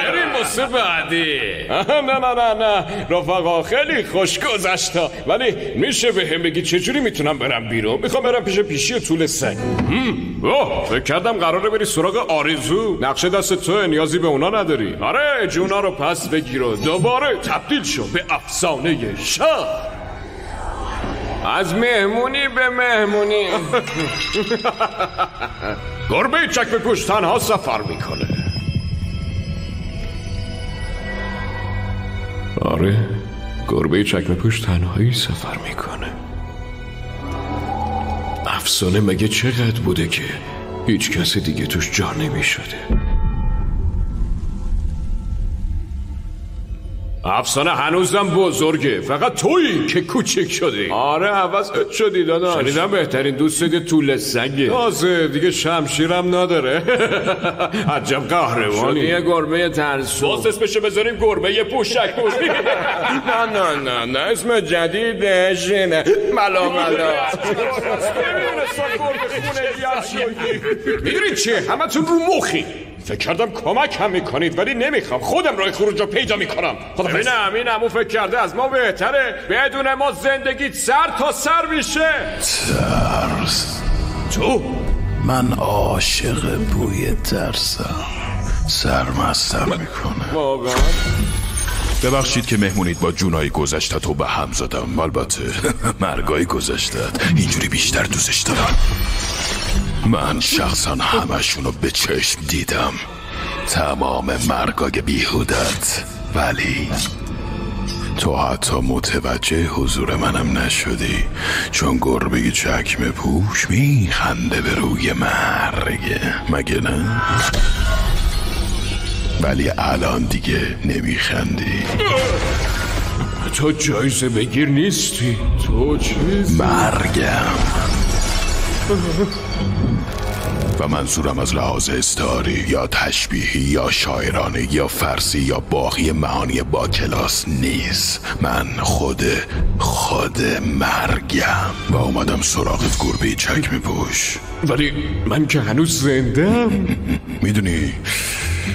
بریم واسه بعدی. نه رفقا خیلی خوش گذشتا، ولی میشه به هم بگی چجوری میتونم برم بیرون؟ میخوام برم پیش پیشی طول سگ. فکر کردم قراره بری سراغ آرزو. نقشه دست توه، نیازی به اونا نداری. آره جونا رو پس بگیر و دوباره تبدیل شو به افسانه شهر. از مهمونی به مهمونی. گربه چکمه پوش تنها سفر میکنه. آره گربه چکمه پوش تنهایی سفر میکنه. افسانه مگه چقدر بوده که هیچ کسی دیگه توش جا نمیشده. افسانه هنوزم بزرگه، فقط تویی که کوچک شدی. آره عوض شدی داداش. شنیدم بهترین دوست طول سگه. تازه دیگه شمشیرم نداره. عجب قهرمانی. شدی یه گربه ترسو. باز اسمشو بذاریم گربه پوشک پوش. نه اسم جدیدش اینه. ملا میدونید چیه؟ همه تون رو مخی. فکر کردم کمک هم میکنید ولی نمیخوام، خودم راه خروج رو پیدا میکنم. اینم اون فکر کرده از ما بهتره. بدون ما زندگیت سر تا سر میشه. ترس تو؟ من عاشق بوی ترسم، سرمستم میکنه واقعا. ببخشید که مهمونید با جونای گذشتت رو به هم زدم. البته مرگای گذشتت اینجوری بیشتر دوستش دارم. من شخصا همشونو به چشم دیدم، تمام مرگای بیهودت، ولی تو حتی متوجه حضور منم نشدی، چون گربه چکمه پوش میخنده به روی مرگ، مگه نه؟ ولی الان دیگه نمیخندی. تو جایزه بگیر نیستی، تو چیز مرگم. و منظورم از لحاظ استعاری یا تشبیهی یا شاعرانه یا فرسی یا باقی معانی با کلاس نیست. من خود مرگم و اومدم سراغت گربه چکمه پوش. ولی من که هنوز زندم. میدونی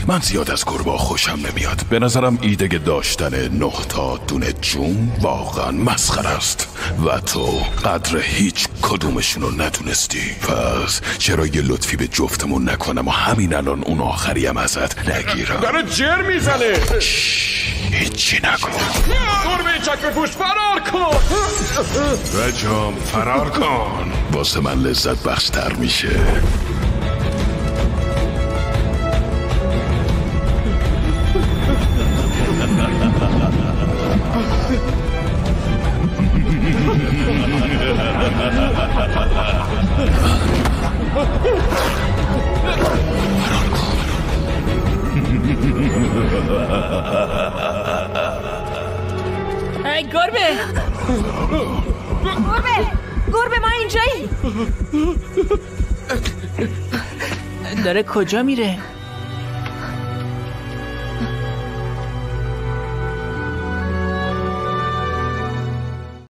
من زیاد از گربه خوشم نمیاد. به نظرم ایده داشتن 9 تا دونه جون واقعا مسخره است و تو قدر هیچ کدومشون رو ندونستی. پس چرا یه لطفی به جفتمون نکنم و همین الان اون آخری هم ازت نگیرم؟ داره جر میزنه. هیچی نکن. گربه چکمه پوش فرار کن. رجام فرار کن. واسه من لذت بخشتر میشه. ای گربه ما اینجایی. داره کجا میره؟